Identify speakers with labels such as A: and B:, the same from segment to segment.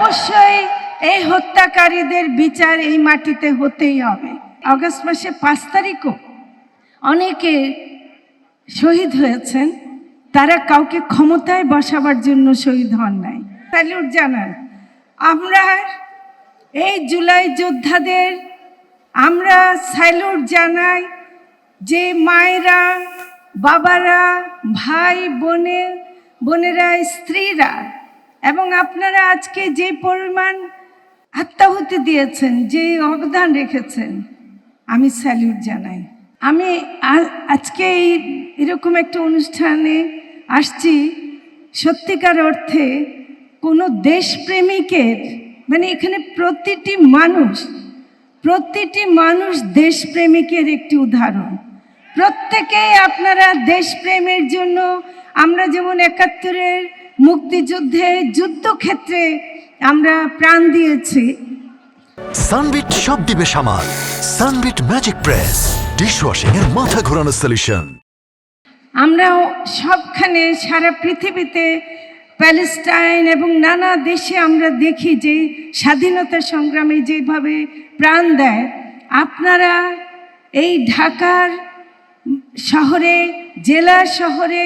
A: অবশ্যই এই হত্যাকারীদের বিচার এই মাটিতে হতেই হবে। আগস্ট মাসে 5 তারিখও অনেকে শহীদ হয়েছেন, তারা কাউকে ক্ষমতায় বসাবার জন্য শহীদ হন নাই। স্যালুট জানান। আমরা এই জুলাই যোদ্ধাদের আমরা স্যালুট জানাই, যে মায়েরা, বাবারা, ভাই বোনেরা, স্ত্রীরা, এবং আপনারা আজকে যে পরিমাণ আত্মাহুতি দিয়েছেন, যে অবদান রেখেছেন, আমি স্যালুট জানাই। আমি আজকে এরকম একটা অনুষ্ঠানে আসছি, সত্যিকার অর্থে কোনো দেশপ্রেমিকের, মানে এখানে প্রতিটি মানুষ দেশপ্রেমিকের একটি উদাহরণ। প্রত্যেকেই আপনারা দেশপ্রেমের জন্য, আমরা যেমন 71-এর মুক্তিযুদ্ধে যুদ্ধক্ষেত্রে আমরা প্রাণ দিয়েছি।
B: সানবিট সব দিবে সামাল। সানবিট ম্যাজিক প্রেস ডিশওয়াশিং এর মাথা ঘোরানো সলিউশন।
A: আমরা সবখানে সারা পৃথিবীতে, প্যালেস্টাইন এবং নানা দেশে আমরা দেখি যে স্বাধীনতা সংগ্রামে যেভাবে প্রাণ দেয়, আপনারা এই ঢাকার শহরে, জেলা শহরে,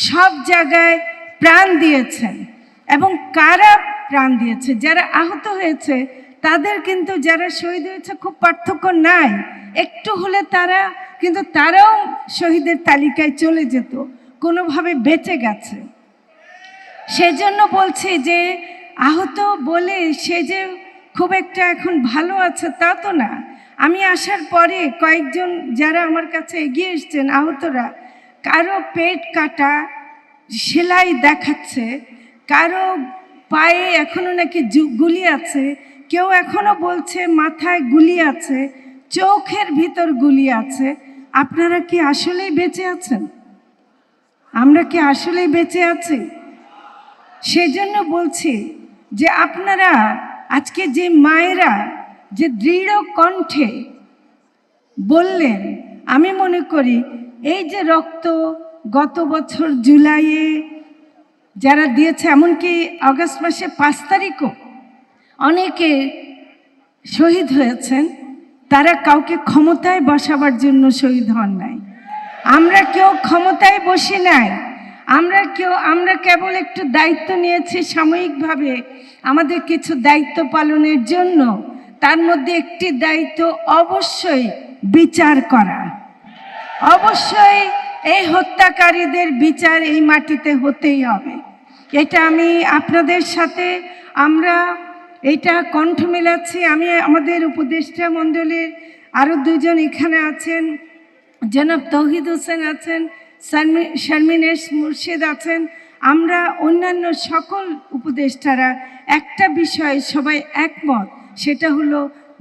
A: সব জায়গায় প্রাণ দিয়েছেন। এবং কারা প্রাণ দিয়েছে, যারা আহত হয়েছে তাদের কিন্তু, যারা শহীদ হয়েছে খুব পার্থক্য নাই, একটু হলে তারা কিন্তু, তারাও শহীদের তালিকায় চলে যেত, কোনোভাবে বেঁচে গেছে। সেজন্য বলছি যে আহত বলে সে যে খুব একটা এখন ভালো আছে তা তো না। আমি আসার পরে কয়েকজন যারা আমার কাছে এগিয়ে এসছেন আহতরা, কারো পেট কাটা, সেলাই দেখাচ্ছে, কারো পায়ে এখনো নাকি গুলি আছে, কেউ এখনো বলছে মাথায় গুলি আছে, চোখের ভিতর গুলি আছে। আপনারা কি আসলেই বেঁচে আছেন? আমরা কি আসলেই বেঁচে আছি? সেজন্য বলছি যে আপনারা আজকে যে মায়েরা যে দৃঢ় কণ্ঠে বললেন, আমি মনে করি এই যে রক্ত গত বছর জুলাইয়ে যারা দিয়েছে, এমনকি আগস্ট মাসে 5 তারিখও অনেকে শহীদ হয়েছেন, তারা কাউকে ক্ষমতায় বসাবার জন্য শহীদ হন নাই। আমরা কেউ ক্ষমতায় বসি নাই। আমরা কেবল একটু দায়িত্ব নিয়েছি সাময়িকভাবে, আমাদের কিছু দায়িত্ব পালনের জন্য। তার মধ্যে একটি দায়িত্ব অবশ্যই বিচার করা। অবশ্যই এই হত্যাকারীদের বিচার এই মাটিতে হতেই হবে। এটা আমি আপনাদের সাথে আমরা এটা কণ্ঠ মেলাচ্ছি। আমি আমাদের উপদেষ্টা মণ্ডলীর আরও 2 জন এখানে আছেন, জনাব তৌহিদ হোসেন আছেন, শারমিন এস মুর্শিদ আছেন, আমরা অন্যান্য সকল উপদেষ্টারা একটা বিষয়ে সবাই একমত, সেটা হলো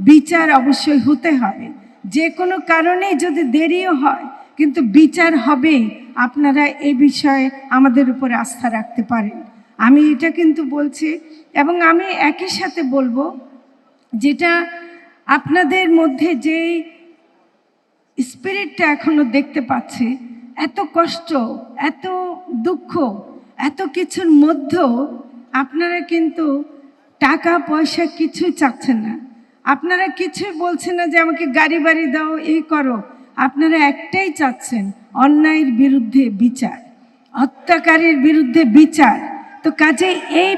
A: বিচার অবশ্যই হতে হবে। যে কোনো কারণে যদি দেরিও হয়, কিন্তু বিচার হবেই। আপনারা এই বিষয়ে আমাদের উপর আস্থা রাখতে পারেন। আমি এটা কিন্তু বলছি, এবং আমি একই সাথে বলবো, যেটা আপনাদের মধ্যে যেই স্পিরিটটা এখনো দেখতে পাচ্ছি, এত কষ্ট, এত দুঃখ, এত কিছুর মধ্যেও আপনারা কিন্তু টাকা পয়সা কিছুই চাচ্ছেন না। আপনারা কিছুই বলছেন না যে আমাকে গাড়ি বাড়ি দাও, এই করো। আপনারা একটাই চাচ্ছেন, অন্যায়ের বিরুদ্ধে বিচার, হত্যাকারীর বিরুদ্ধে বিচার। তো কাজে এই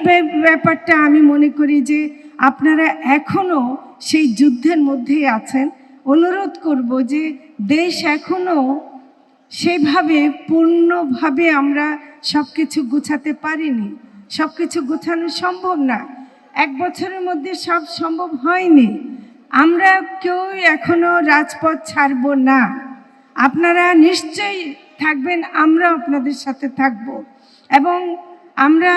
A: ব্যাপারটা আমি মনে করি যে আপনারা এখনো সেই যুদ্ধের মধ্যেই আছেন। অনুরোধ করব যে দেশ এখনো সেভাবে পূর্ণভাবে আমরা সব কিছু গুছাতে পারিনি। সব কিছু গুছানো সম্ভব না, 1 বছরের মধ্যে সব সম্ভব হয়নি। আমরা কেউ এখনো রাজপথ ছাড়ব না। আপনারা নিশ্চয়ই থাকবেন, আমরা আপনাদের সাথে থাকব। এবং আমরা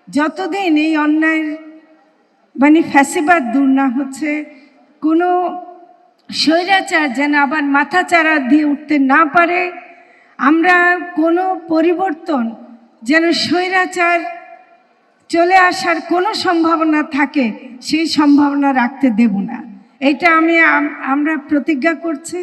A: যতদিন এই অন্যায়ের মানে ফ্যাসিবাদ দূর না হচ্ছে, কোনো স্বৈরাচার যেন আবার মাথা চারা দিয়ে উঠতে না পারে, আমরা কোনো পরিবর্তন যেন স্বৈরাচার চলে আসার কোনো সম্ভাবনা থাকে, সেই সম্ভাবনা রাখতে দেব না। এটা আমরা প্রতিজ্ঞা করছি।